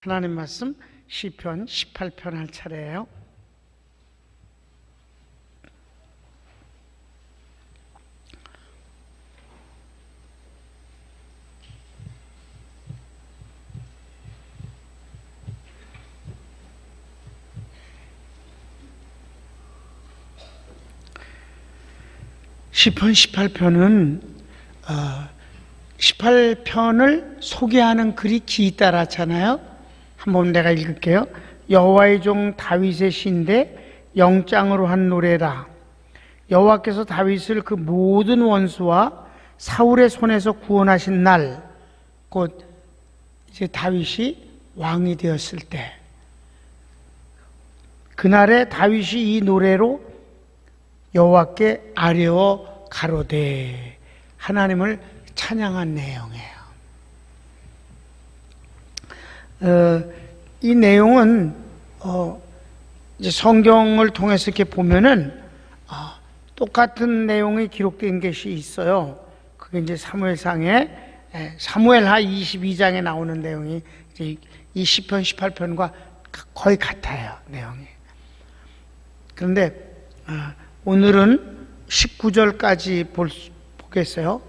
하나님 말씀 시편 18편 할 차례예요. 시편 18편은 18편을 소개하는 글이 기따랐잖아요. 한번 내가 읽을게요. 여호와의 종 다윗의 시인데 영장으로 한 노래라. 여호와께서 다윗을 그 모든 원수와 사울의 손에서 구원하신 날, 곧 이제 다윗이 왕이 되었을 때, 그날에 다윗이 이 노래로 여호와께 아뢰어 가로되 하나님을 찬양한 내용이에요. 이 내용은 이제 성경을 통해서 이렇게 보면은 똑같은 내용이 기록된 것이 있어요. 그게 이제 사무엘상에 사무엘하 22장에 나오는 내용이 이제 이 시편 18편과 거의 같아요, 내용이. 그런데 오늘은 19절까지 보겠어요.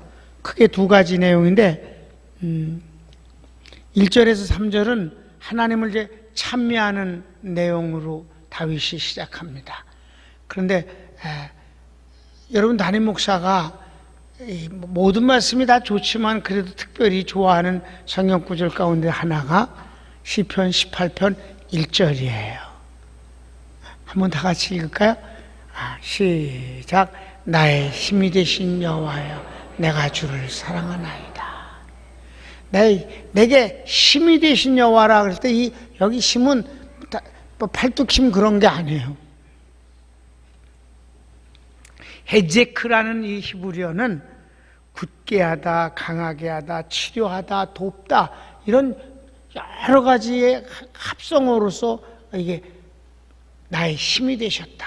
크게 두 가지 내용인데 1절에서 3절은 하나님을 이제 찬미하는 내용으로 다윗이 시작합니다. 그런데 여러분, 담임 목사가 모든 말씀이 다 좋지만 그래도 특별히 좋아하는 성경 구절 가운데 하나가 시편 18편 1절이에요. 한번 다 같이 읽을까요? 시작. 나의 힘이 되신 여호와여, 내가 주를 사랑하나이다. 내게 힘이 되신 여호와라 그럴 때 여기 힘은 팔뚝힘 그런 게 아니에요. 헤제크라는 이 히브리어는 굳게 하다, 강하게 하다, 치료하다, 돕다, 이런 여러 가지의 합성어로서 이게 나의 힘이 되셨다.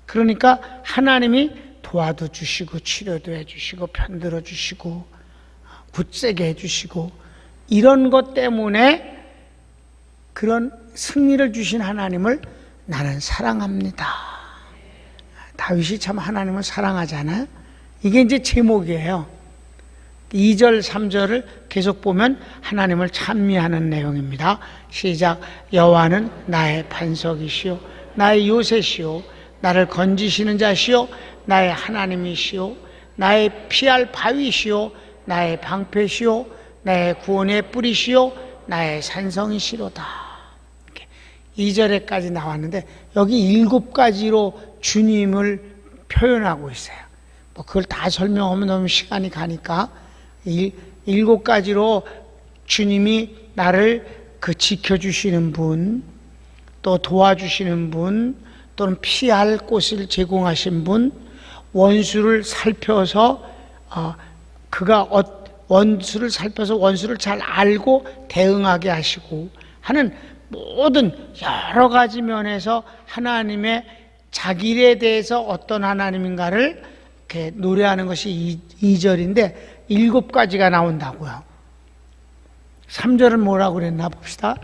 그러니까 하나님이 도와도 주시고 치료도 해주시고 편들어 주시고 굳세게 해주시고 이런 것 때문에 그런 승리를 주신 하나님을 나는 사랑합니다. 다윗이 참 하나님을 사랑하잖아요. 이게 이제 제목이에요. 2절 3절을 계속 보면 하나님을 찬미하는 내용입니다. 시작. 여호와는 나의 반석이시오 나의 요새시오 나를 건지시는 자시오 나의 하나님이시오 나의 피할 바위시오 나의 방패시오 나의 구원의 뿌리시오 나의 산성이시로다. 2절에까지 나왔는데 여기 7가지로 주님을 표현하고 있어요. 그걸 다 설명하면 너무 시간이 가니까 7가지로 주님이 나를 지켜주시는 분, 또 도와주시는 분, 또는 피할 곳을 제공하신 분, 원수를 살펴서 그가 원수를 살펴서 원수를 잘 알고 대응하게 하시고 하는 모든 여러 가지 면에서 하나님의 자기 일에 대해서 어떤 하나님인가를 이렇게 노래하는 것이 2절인데 7가지가 나온다고요. 3절은 뭐라고 그랬나 봅시다.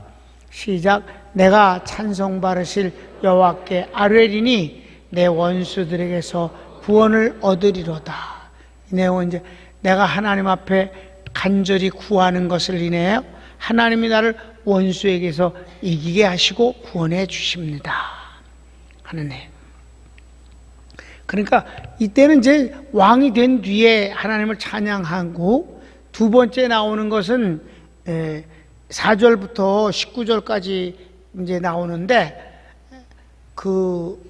시작. 내가 찬송 바르실 여호와께 아뢰리니 내 원수들에게서 구원을 얻으리로다. 이 내용은 이제 내가 하나님 앞에 간절히 구하는 것을 인해서 하나님이 나를 원수에게서 이기게 하시고 구원해 주십니다 하는 내용. 그러니까 이때는 이제 왕이 된 뒤에 하나님을 찬양하고, 두 번째 나오는 것은 4절부터 19절까지 이제 나오는데 그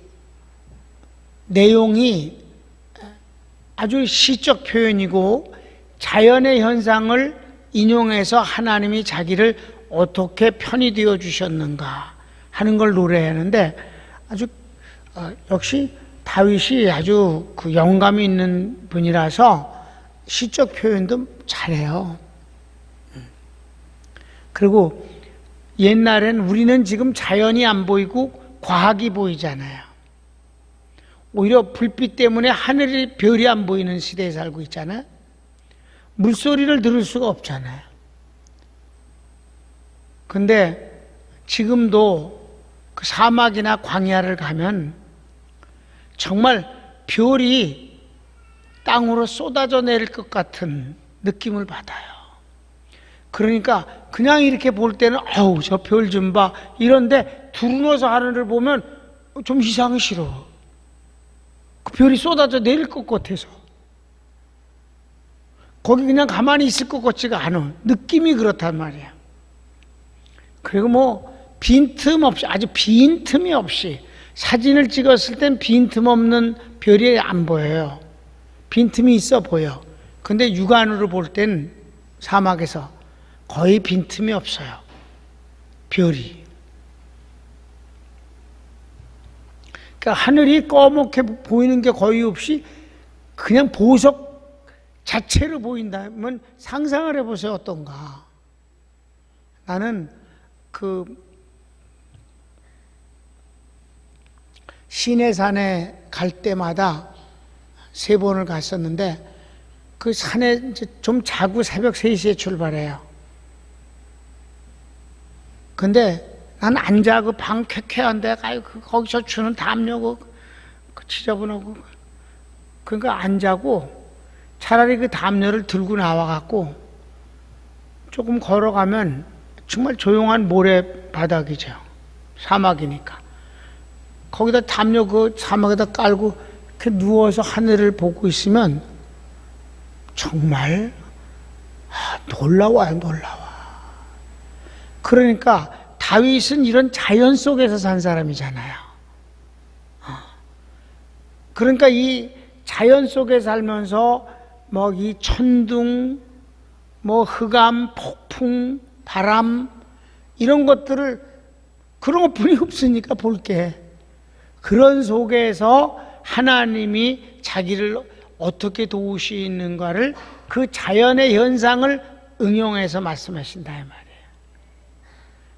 내용이 아주 시적 표현이고 자연의 현상을 인용해서 하나님이 자기를 어떻게 편히 되어 주셨는가 하는 걸 노래하는데 아주 역시 다윗이 아주 그 영감이 있는 분이라서 시적 표현도 잘해요. 그리고 옛날엔 우리는 지금 자연이 안 보이고 과학이 보이잖아요. 오히려 불빛 때문에 하늘의 별이 안 보이는 시대에 살고 있잖아요. 물소리를 들을 수가 없잖아요. 근데 지금도 그 사막이나 광야를 가면 정말 별이 땅으로 쏟아져 내릴 것 같은 느낌을 받아요. 그러니까 그냥 이렇게 볼 때는 아우 저 별 좀 봐 이런데 두루누워서 하늘을 보면 좀 이상히 싫어. 그 별이 쏟아져 내릴 것 같아서 거기 그냥 가만히 있을 것 같지가 않아. 느낌이 그렇단 말이야. 그리고 뭐 빈틈없이 아주 빈틈이 없이 사진을 찍었을 땐 빈틈 없는 별이 안 보여요. 빈틈이 있어 보여. 근데 육안으로 볼 땐 사막에서 거의 빈틈이 없어요. 별이. 그러니까 하늘이 꺼멓게 보이는 게 거의 없이 그냥 보석 자체로 보인다면 상상을 해보세요. 어떤가. 나는 그 시내산에 갈 때마다 3번을 갔었는데 그 산에 이제 좀 자고 새벽 3시에 출발해요. 근데 난 안 자고 방 쾌쾌한데 거기서 주는 담요 그 지저분하고 그러니까 안 자고 차라리 그 담요를 들고 나와갖고 조금 걸어가면 정말 조용한 모래바닥이죠. 사막이니까. 거기다 담요 그 사막에다 깔고 이렇게 누워서 하늘을 보고 있으면 정말 놀라워요, 놀라워. 그러니까 다윗은 이런 자연 속에서 산 사람이잖아요. 그러니까 이 자연 속에 살면서 뭐 이 천둥, 뭐 흑암, 폭풍, 바람 이런 것들을 그런 것뿐이 없으니까 볼 게 그런 속에서 하나님이 자기를 어떻게 도우시는가를 그 자연의 현상을 응용해서 말씀하신다 이 말이에요.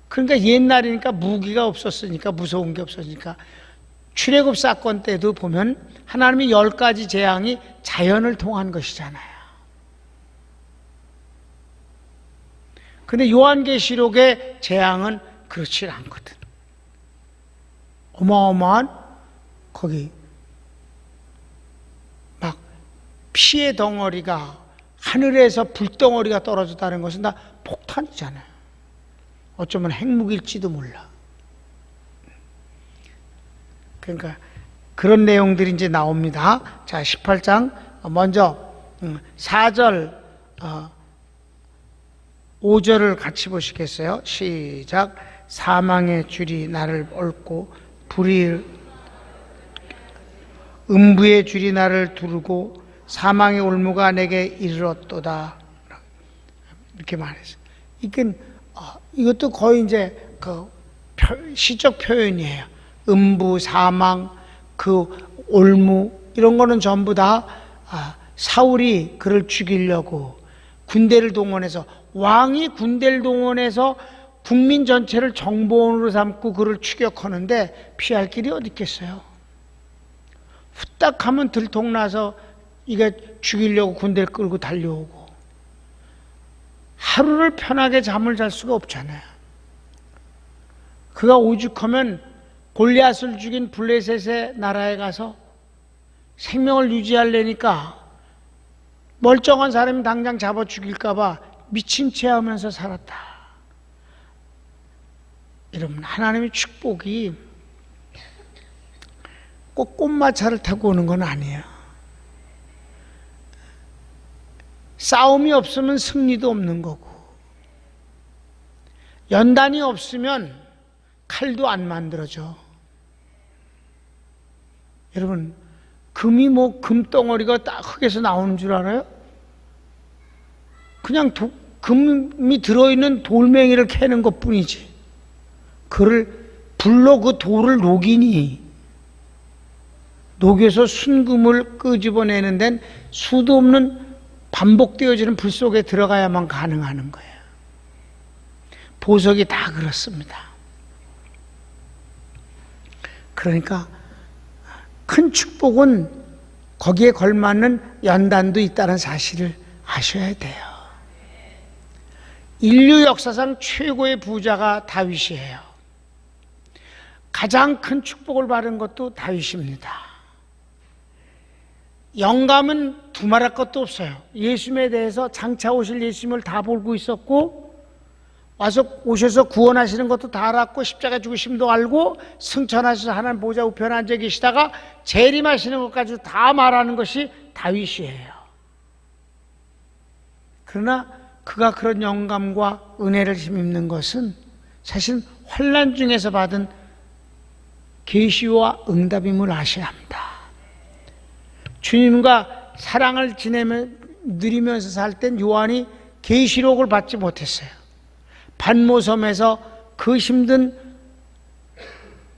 그러니까 옛날이니까 무기가 없었으니까 무서운 게 없었으니까 출애굽 사건 때도 보면 하나님이 10가지 재앙이 자연을 통한 것이잖아요. 근데 요한계시록의 재앙은 그렇지 않거든. 어마어마한 거기 막 피의 덩어리가 하늘에서 불덩어리가 떨어졌다는 것은 다 폭탄이잖아요. 어쩌면 핵무기일지도 몰라. 그러니까 그런 내용들이 이제 나옵니다. 자, 18장 먼저 4절 5절을 같이 보시겠어요? 시작. 사망의 줄이 나를 얽고 불이 음부의 줄이 나를 두르고 사망의 올무가 내게 이르렀도다. 이렇게 말했어요. 이것도 거의 이제 그 시적 표현이에요. 음부, 사망, 그 올무 이런 거는 전부 다 사울이 그를 죽이려고 군대를 동원해서 왕이 군대를 동원해서 국민 전체를 정보원으로 삼고 그를 추격하는데 피할 길이 어디 있겠어요? 후딱 하면 들통나서 이게 죽이려고 군대를 끌고 달려오고 하루를 편하게 잠을 잘 수가 없잖아요. 그가 오죽하면 골리앗을 죽인 블레셋의 나라에 가서 생명을 유지하려니까 멀쩡한 사람이 당장 잡아 죽일까 봐 미친 채 하면서 살았다. 여러분, 하나님의 축복이 꼭 꽃마차를 타고 오는 건 아니에요. 싸움이 없으면 승리도 없는 거고 연단이 없으면 칼도 안 만들어져. 여러분, 금이 뭐 금덩어리가 딱 흙에서 나오는 줄 알아요? 그냥 금이 들어있는 돌멩이를 캐는 것 뿐이지. 그를 불로 그 돌을 녹여서 순금을 끄집어내는 데는 수도 없는 반복되어지는 불 속에 들어가야만 가능한 거예요. 보석이 다 그렇습니다. 그러니까 큰 축복은 거기에 걸맞는 연단도 있다는 사실을 아셔야 돼요. 인류 역사상 최고의 부자가 다윗이에요. 가장 큰 축복을 받은 것도 다윗입니다. 영감은 두말할 것도 없어요. 예수님에 대해서 장차 오실 예수님을 다 보고 있었고, 와서 오셔서 구원하시는 것도 다 알았고, 십자가 죽으심도 알고, 승천하셔서 하나님 보좌 우편에 앉아 계시다가 재림하시는 것까지 다 말하는 것이 다윗이에요. 그러나 그가 그런 영감과 은혜를 힘입는 것은 사실 환난 중에서 받은 계시와 응답임을 아셔야 합니다. 주님과 사랑을 누리면서 살 땐 요한이 계시록을 받지 못했어요. 반모섬에서 그 힘든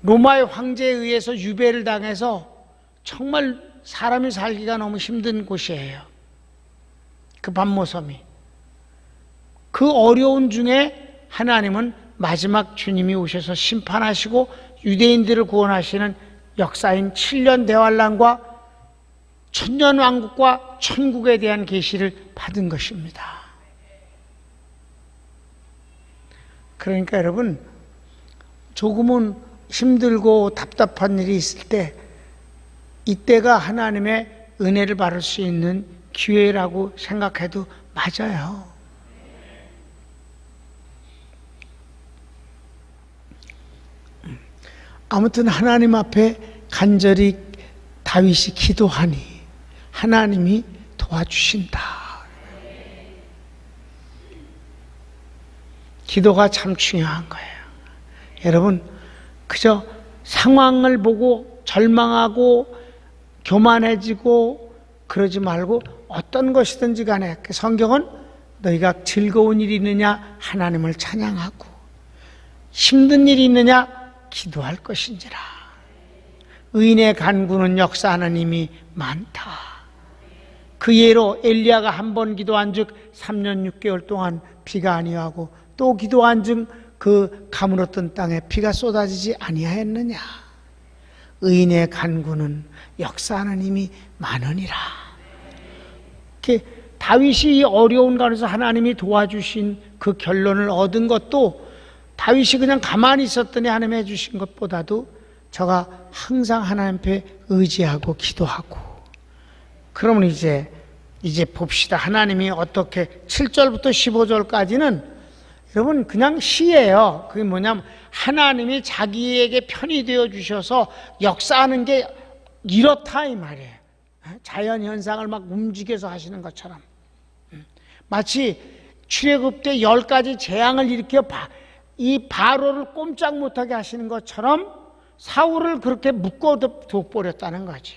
로마의 황제에 의해서 유배를 당해서 정말 사람이 살기가 너무 힘든 곳이에요. 그 반모섬이. 그 어려운 중에 하나님은 마지막 주님이 오셔서 심판하시고 유대인들을 구원하시는 역사인 7년 대환란과 천년왕국과 천국에 대한 계시를 받은 것입니다. 그러니까 여러분, 조금은 힘들고 답답한 일이 있을 때 이때가 하나님의 은혜를 받을 수 있는 기회라고 생각해도 맞아요. 아무튼 하나님 앞에 간절히 다윗이 기도하니 하나님이 도와주신다. 기도가 참 중요한 거예요. 여러분, 그저 상황을 보고 절망하고 교만해지고 그러지 말고 어떤 것이든지 간에 성경은 너희가 즐거운 일이 있느냐 하나님을 찬양하고 힘든 일이 있느냐 기도할 것인지라. 의인의 간구는 역사하는 힘이 많다. 그 예로 엘리야가 한 번 기도한 즉 3년 6개월 동안 비가 아니하고 또 기도한 즉 그 가물었던 땅에 비가 쏟아지지 아니하였느냐. 의인의 간구는 역사하는 힘이 많으니라. 다윗이 이 어려운 가운데서 하나님이 도와주신 그 결론을 얻은 것도 다윗이 그냥 가만히 있었더니 하나님이 해주신 것보다도 저가 항상 하나님 앞에 의지하고 기도하고. 그러면 이제 봅시다. 하나님이 어떻게 7절부터 15절까지는 여러분 그냥 시예요. 그게 뭐냐면 하나님이 자기에게 편이 되어 주셔서 역사하는 게 이렇다 이 말이에요. 자연 현상을 막 움직여서 하시는 것처럼. 마치 출애굽 때 10가지 재앙을 일으켜 이 바로를 꼼짝 못하게 하시는 것처럼 사울을 그렇게 묶어둬버렸다는 거지.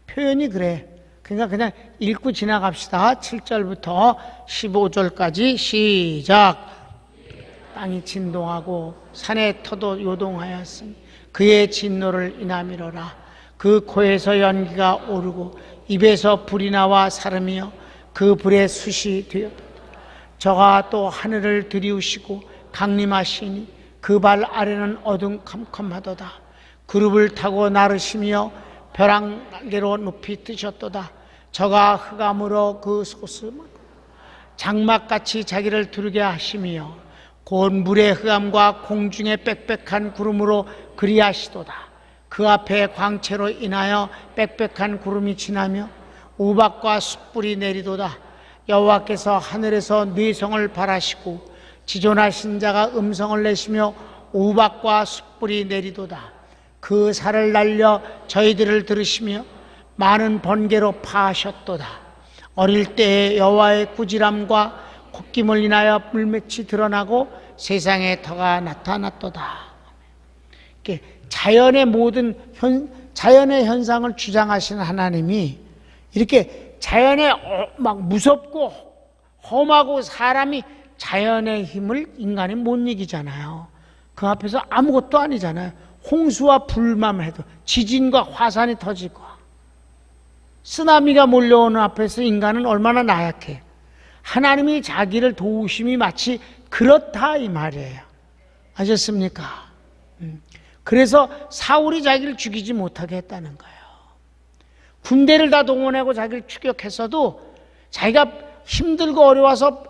표현이 그래. 그러니까 그냥 읽고 지나갑시다. 7절부터 15절까지 시작. 땅이 진동하고 산의 터도 요동하였으니 그의 진노를 인하미로라. 그 코에서 연기가 오르고 입에서 불이 나와 사름이여 그 불에 숯이 되었다. 저가 또 하늘을 들이우시고 강림하시니 그 발 아래는 어둠캄캄하도다. 그룹을 타고 나르시며 벼랑 날개로 높이 뜨셨도다. 저가 흑암으로 그 솟을 장막같이 자기를 두르게 하시며 곧 물의 흑암과 공중의 빽빽한 구름으로 그리하시도다. 그 앞에 광채로 인하여 빽빽한 구름이 지나며 우박과 숯불이 내리도다. 여호와께서 하늘에서 뇌성을 발하시고 지존하신 자가 음성을 내시며 우박과 숯불이 내리도다. 그 살을 날려 저희들을 들으시며 많은 번개로 파하셨도다. 어릴 때의 여호와의 꾸지람과 콧김을 인하여 물맷이 드러나고 세상의 터가 나타났도다. 자연의 모든 자연의 현상을 주장하시는 하나님이 이렇게 자연에 막 무섭고 험하고 사람이 자연의 힘을 인간이 못 이기잖아요. 그 앞에서 아무것도 아니잖아요. 홍수와 불만 해도 지진과 화산이 터지고 쓰나미가 몰려오는 앞에서 인간은 얼마나 나약해. 하나님이 자기를 도우심이 마치 그렇다 이 말이에요. 아셨습니까? 그래서 사울이 자기를 죽이지 못하게 했다는 거예요. 군대를 다 동원하고 자기를 추격했어도 자기가 힘들고 어려워서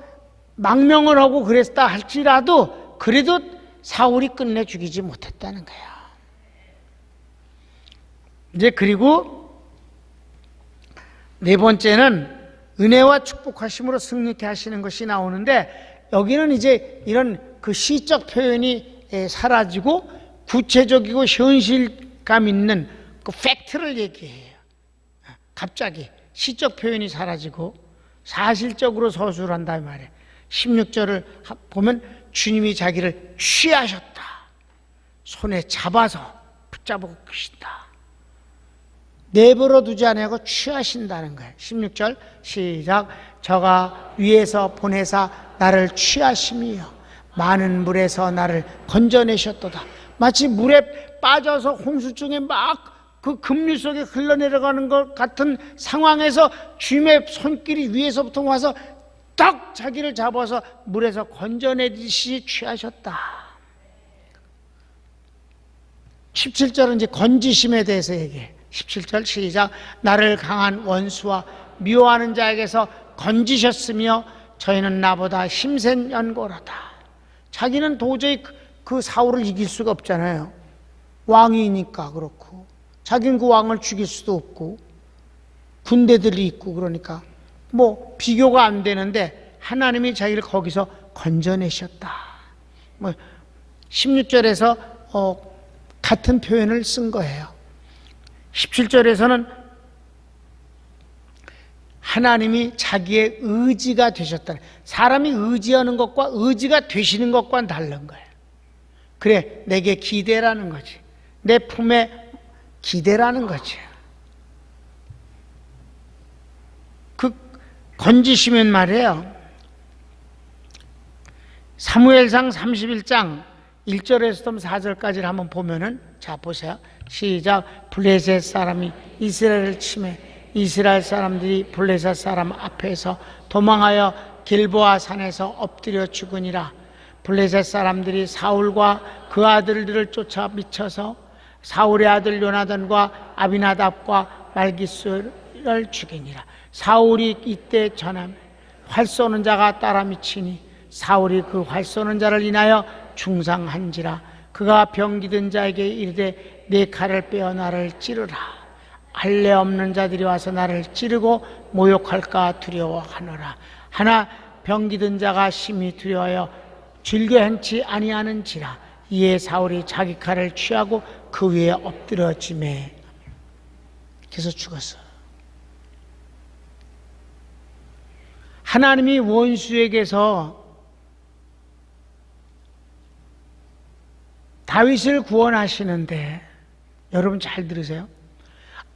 망명을 하고 그랬다 할지라도 그래도 사울이 끝내 죽이지 못했다는 거야. 이제 그리고 네 번째는 은혜와 축복하심으로 승리케 하시는 것이 나오는데, 여기는 이제 이런 그 시적 표현이 사라지고 구체적이고 현실감 있는 그 팩트를 얘기해요. 갑자기 시적 표현이 사라지고 사실적으로 서술을 한다 이 말이에요. 16절을 보면 주님이 자기를 취하셨다. 손에 잡아서 붙잡고 계신다. 내버려 두지 아니하고 취하신다는 거예요. 16절 시작. 저가 위에서 보내사 나를 취하심이요 많은 물에서 나를 건져내셨도다. 마치 물에 빠져서 홍수중에 막 그 급류 속에 흘러내려가는 것 같은 상황에서 주님의 손길이 위에서부터 와서 딱 자기를 잡아서 물에서 건져내듯이 취하셨다. 17절은 이제 건지심에 대해서 얘기해. 17절 시작. 나를 강한 원수와 미워하는 자에게서 건지셨으며 저희는 나보다 힘센 연고로다. 자기는 도저히 그 사울을 이길 수가 없잖아요. 왕이니까 그렇고, 자기는 그 왕을 죽일 수도 없고 군대들이 있고 그러니까 뭐 비교가 안 되는데 하나님이 자기를 거기서 건져내셨다. 뭐 16절에서 같은 표현을 쓴 거예요. 17절에서는 하나님이 자기의 의지가 되셨다. 사람이 의지하는 것과 의지가 되시는 것과는 다른 거예요. 그래, 내게 기대라는 거지. 내 품에 기대라는 거지. 그 건지시면 말이에요. 사무엘상 31장 1절에서부터 4절까지를 한번 보면은, 자 보세요. 시작. 블레셋 사람이 이스라엘을 치매 이스라엘 사람들이 블레셋 사람 앞에서 도망하여 길보아 산에서 엎드려 죽으니라. 블레셋 사람들이 사울과 그 아들들을 쫓아 미쳐서 사울의 아들 요나단과 아비나답과 말기스를 죽이니라. 사울이 이때 전함에 활 쏘는 자가 따라 미치니 사울이 그 활 쏘는 자를 인하여 중상한지라. 그가 병기든 자에게 이르되 내 칼을 빼어 나를 찌르라. 할례 없는 자들이 와서 나를 찌르고 모욕할까 두려워하노라. 하나 병기든 자가 심히 두려워하여 즐겨 행치 아니하는지라. 이에 사울이 자기 칼을 취하고 그 위에 엎드러지매 그래서 죽었어. 하나님이 원수에게서 다윗을 구원하시는데, 여러분 잘 들으세요.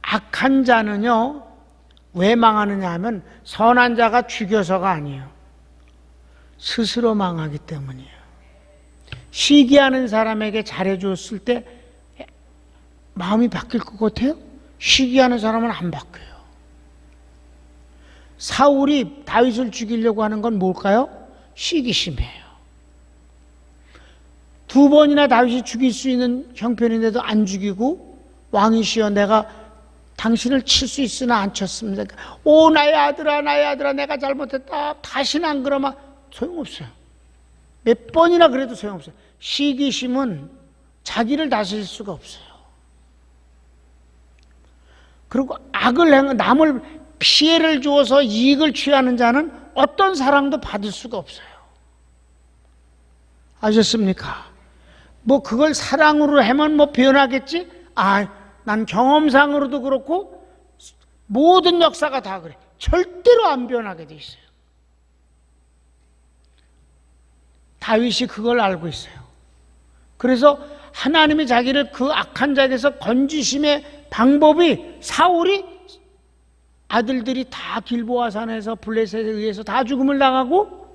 악한 자는요 왜 망하느냐 하면 선한 자가 죽여서가 아니에요. 스스로 망하기 때문이에요. 시기하는 사람에게 잘해줬을 때 마음이 바뀔 것 같아요? 시기하는 사람은 안 바뀌어요. 사울이 다윗을 죽이려고 하는 건 뭘까요? 시기심이에요. 2번이나 다윗이 죽일 수 있는 형편인데도 안 죽이고, 왕이시여 내가 당신을 칠 수 있으나 안 쳤습니다. 오 나의 아들아 나의 아들아 내가 잘못했다. 다시는 안 그러면 소용없어요. 몇 번이나 그래도 소용없어요. 시기심은 자기를 다스릴 수가 없어요. 그리고 악을 행하, 남을 피해를 주어서 이익을 취하는 자는 어떤 사랑도 받을 수가 없어요. 아셨습니까? 뭐 그걸 사랑으로 하면 뭐 변하겠지? 난 경험상으로도 그렇고 모든 역사가 다 그래. 절대로 안 변하게 돼 있어요. 다윗이 그걸 알고 있어요. 그래서 하나님이 자기를 그 악한 자에게서 건지심의 방법이, 사울이 아들들이 다 길보아 산에서 블레셋에 의해서 다 죽음을 당하고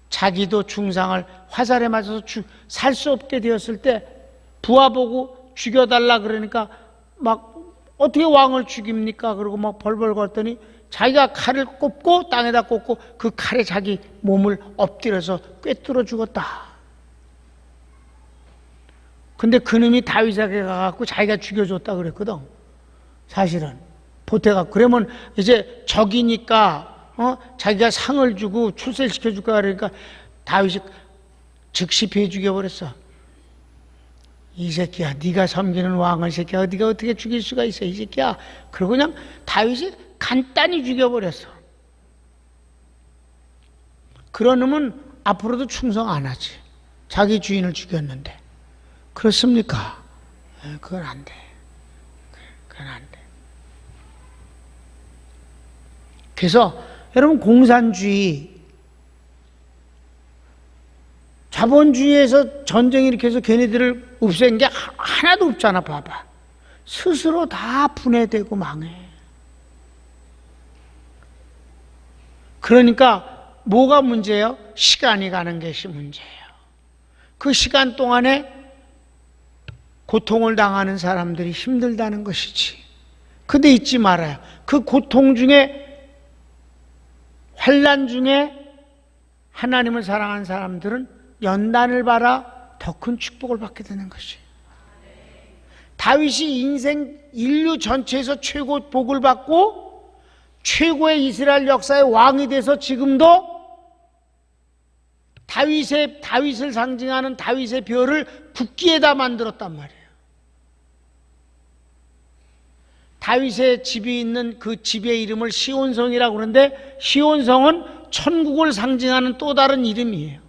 자기도 중상을 화살에 맞아서 살 수 없게 되었을 때 부하 보고 죽여달라 그러니까 막 어떻게 왕을 죽입니까? 그러고 막 벌벌 걷더니 자기가 칼을 꼽고 땅에다 꽂고 그 칼에 자기 몸을 엎드려서 꿰뚫어 죽었다. 근데 그놈이 다윗에게 가갖고 자기가 죽여줬다 그랬거든. 사실은 보태가 그러면 이제 적이니까 자기가 상을 주고 출세시켜줄까 그러니까 다윗이 즉시 배 죽여버렸어. 이 새끼야, 네가 섬기는 왕을 새끼야, 네가 어떻게 죽일 수가 있어, 이 새끼야. 그러고 그냥 다윗이 간단히 죽여버렸어. 그런 놈은 앞으로도 충성 안 하지. 자기 주인을 죽였는데. 그렇습니까? 그건 안 돼. 그건 안 돼. 그래서 여러분, 공산주의, 자본주의에서 전쟁 일으켜서 걔네들을 없앤 게 하나도 없잖아. 봐봐. 스스로 다 분해되고 망해. 그러니까 뭐가 문제예요? 시간이 가는 것이 문제예요. 그 시간 동안에 고통을 당하는 사람들이 힘들다는 것이지. 근데 잊지 말아요. 그 고통 중에, 환난 중에 하나님을 사랑하는 사람들은 연단을 받아 더 큰 축복을 받게 되는 것이에요. 다윗이 인류 전체에서 최고 복을 받고 최고의 이스라엘 역사의 왕이 돼서 지금도 다윗을 상징하는 다윗의 별을 국기에다 만들었단 말이에요. 다윗의 집이 있는 그 집의 이름을 시온성이라고 그러는데, 시온성은 천국을 상징하는 또 다른 이름이에요.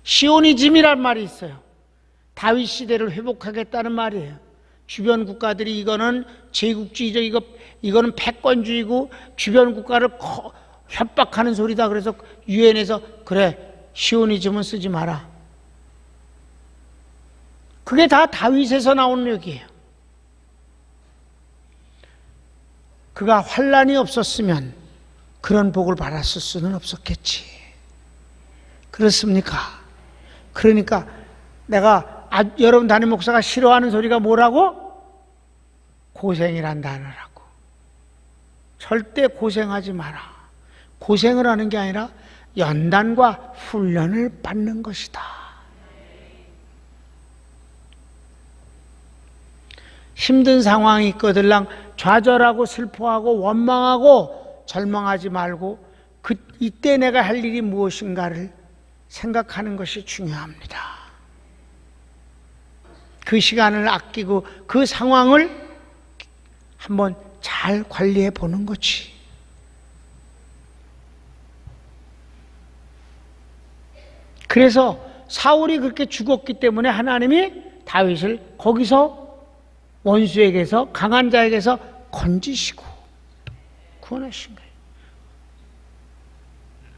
시오니즘이란 말이 있어요. 다윗 시대를 회복하겠다는 말이에요. 주변 국가들이 이거는 제국주의적, 이거는 패권주의고 주변 국가를 협박하는 소리다. 그래서 유엔에서 그래, 시오니즘은 쓰지 마라. 그게 다 다윗에서 나온 얘기예요. 그가 환난이 없었으면 그런 복을 받았을 수는 없었겠지. 그렇습니까? 그러니까 내가 여러분 담임 목사가 싫어하는 소리가 뭐라고? 고생이란 단어라고. 절대 고생하지 마라. 고생을 하는 게 아니라 연단과 훈련을 받는 것이다. 힘든 상황이 있거들랑 좌절하고 슬퍼하고 원망하고 절망하지 말고 이때 내가 할 일이 무엇인가를 생각하는 것이 중요합니다. 그 시간을 아끼고 그 상황을 한번 잘 관리해 보는 거지. 그래서 사울이 그렇게 죽었기 때문에 하나님이 다윗을 거기서 원수에게서, 강한 자에게서 건지시고 구원하신 거예요.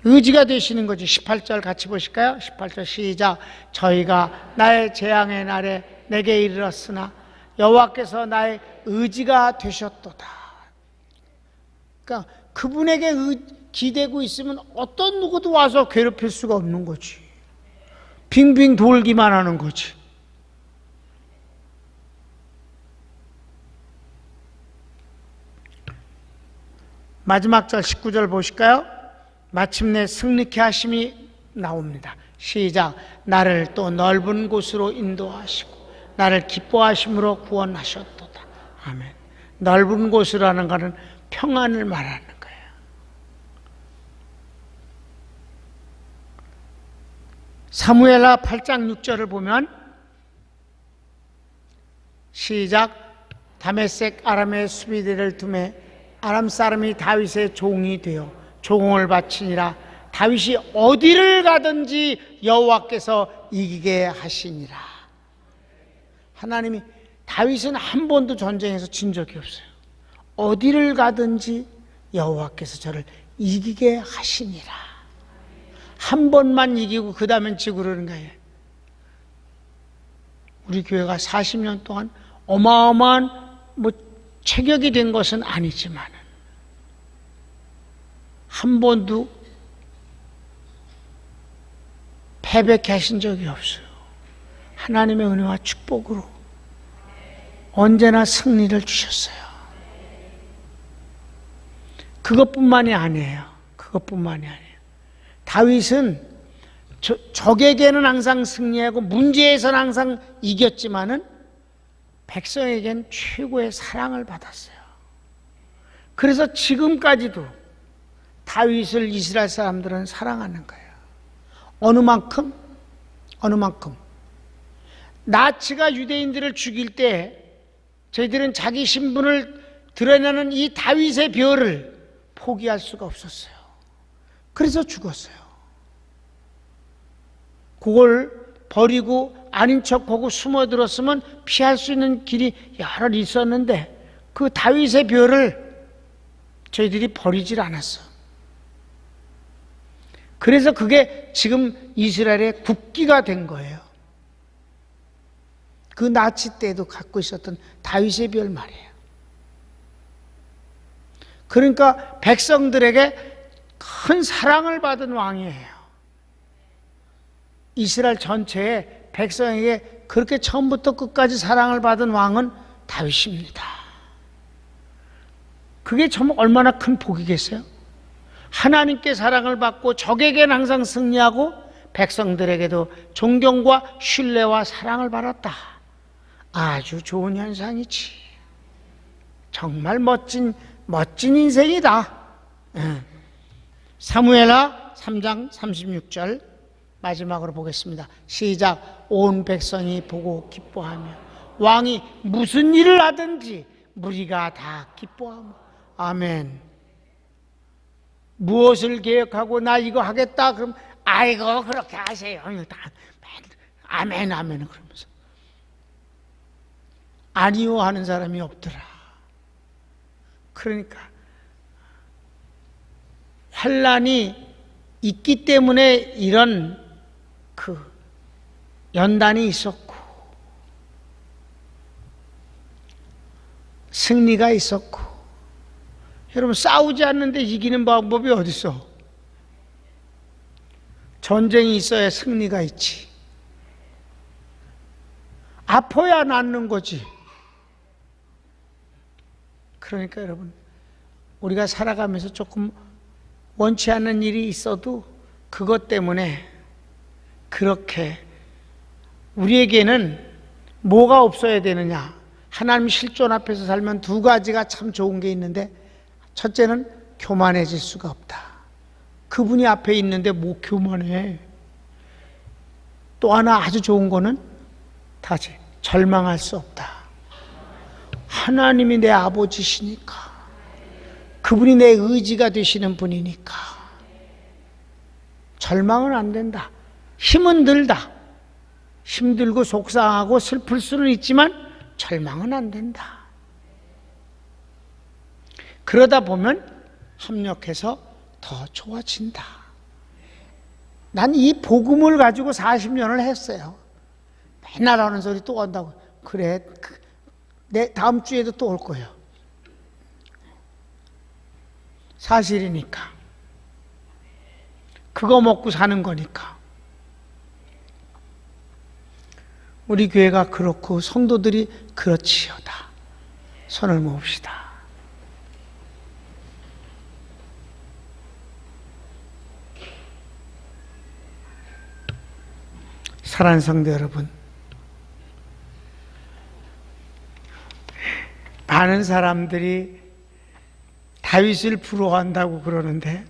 의지가 되시는 거지. 18절 같이 보실까요? 18절 시작. 저희가 나의 재앙의 날에 내게 이르렀으나 여호와께서 나의 의지가 되셨도다. 그러니까 그분에게 기대고 있으면 어떤 누구도 와서 괴롭힐 수가 없는 거지. 빙빙 돌기만 하는 거지. 마지막 절 19절 보실까요? 마침내 승리케 하심이 나옵니다. 시작. 나를 또 넓은 곳으로 인도하시고 나를 기뻐하심으로 구원하셨도다. 아멘. 넓은 곳이라는 것은 평안을 말하는 거예요. 사무엘하 8장 6절을 보면 시작. 다메섹 아람의 수비대를 두매 아람 사람이 다윗의 종이 되어 조공을 바치니라. 다윗이 어디를 가든지 여호와께서 이기게 하시니라. 하나님이, 다윗은 한 번도 전쟁에서 진 적이 없어요. 어디를 가든지 여호와께서 저를 이기게 하시니라. 한 번만 이기고 그 다음엔 지고 그러는 거예요. 우리 교회가 40년 동안 어마어마한 체격이 된 것은 아니지만 한 번도 패배케 하신 적이 없어요. 하나님의 은혜와 축복으로 언제나 승리를 주셨어요. 그것뿐만이 아니에요. 그것뿐만이 아니에요. 다윗은 적에게는 항상 승리하고 문제에서는 항상 이겼지만은 백성에겐 최고의 사랑을 받았어요. 그래서 지금까지도 다윗을 이스라엘 사람들은 사랑하는 거예요. 어느 만큼? 나치가 유대인들을 죽일 때 저희들은 자기 신분을 드러내는 이 다윗의 별을 포기할 수가 없었어요. 그래서 죽었어요. 그걸 버리고 아닌 척하고 숨어들었으면 피할 수 있는 길이 여러 있었는데 그 다윗의 별을 저희들이 버리질 않았어. 그래서 그게 지금 이스라엘의 국기가 된 거예요. 그 나치 때도 갖고 있었던 다윗의 별 말이에요. 그러니까 백성들에게 큰 사랑을 받은 왕이에요. 이스라엘 전체에 백성에게 그렇게 처음부터 끝까지 사랑을 받은 왕은 다윗입니다. 그게 정말 얼마나 큰 복이겠어요? 하나님께 사랑을 받고 적에게는 항상 승리하고 백성들에게도 존경과 신뢰와 사랑을 받았다. 아주 좋은 현상이지. 정말 멋진 인생이다. 사무엘하 3장 36절 마지막으로 보겠습니다. 시작. 온 백성이 보고 기뻐하며 왕이 무슨 일을 하든지 무리가 다 기뻐하며. 아멘. 무엇을 계획하고 나 이거 하겠다 그럼 아이고 그렇게 하세요. 아멘 그러면서 아니요 하는 사람이 없더라. 그러니까 환난이 있기 때문에 이런 그 연단이 있었고 승리가 있었고. 여러분, 싸우지 않는데 이기는 방법이 어디 있어? 전쟁이 있어야 승리가 있지. 아파야 낫는 거지. 그러니까 여러분, 우리가 살아가면서 조금 원치 않는 일이 있어도 그것 때문에 그렇게 우리에게는 뭐가 없어야 되느냐? 하나님 실존 앞에서 살면 두 가지가 참 좋은 게 있는데, 첫째는 교만해질 수가 없다. 그분이 앞에 있는데 뭐 교만해. 또 하나 아주 좋은 거는 다시 절망할 수 없다. 하나님이 내 아버지시니까, 그분이 내 의지가 되시는 분이니까 절망은 안 된다. 힘은 들다. 힘들고 속상하고 슬플 수는 있지만 절망은 안 된다. 그러다 보면 협력해서 더 좋아진다. 난 이 복음을 가지고 40년을 했어요. 맨날 하는 소리 또 한다고. 그래, 내 다음 주에도 또 올 거예요. 사실이니까. 그거 먹고 사는 거니까. 우리 교회가 그렇고 성도들이 그렇지요다. 손을 모읍시다. 사랑하는 성도 여러분, 많은 사람들이 다윗을 부러워한다고 그러는데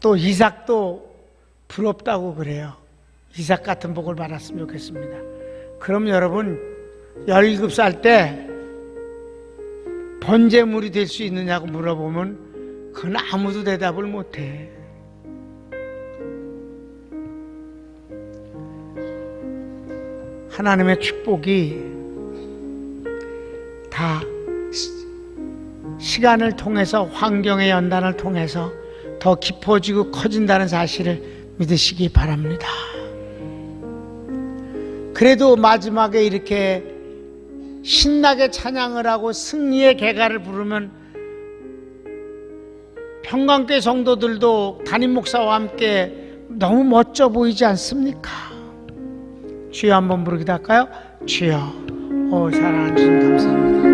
또 이삭도 부럽다고 그래요. 이삭 같은 복을 받았으면 좋겠습니다. 그럼 여러분, 17살 때 번제물이 될 수 있느냐고 물어보면 그건 아무도 대답을 못해. 하나님의 축복이 다 시간을 통해서, 환경의 연단을 통해서 더 깊어지고 커진다는 사실을 믿으시기 바랍니다. 그래도 마지막에 이렇게 신나게 찬양을 하고 승리의 개가를 부르면 평강교회 성도들도 담임 목사와 함께 너무 멋져 보이지 않습니까? 주여 한번 부르기도 할까요? 주여, 사랑하는 주님 감사합니다.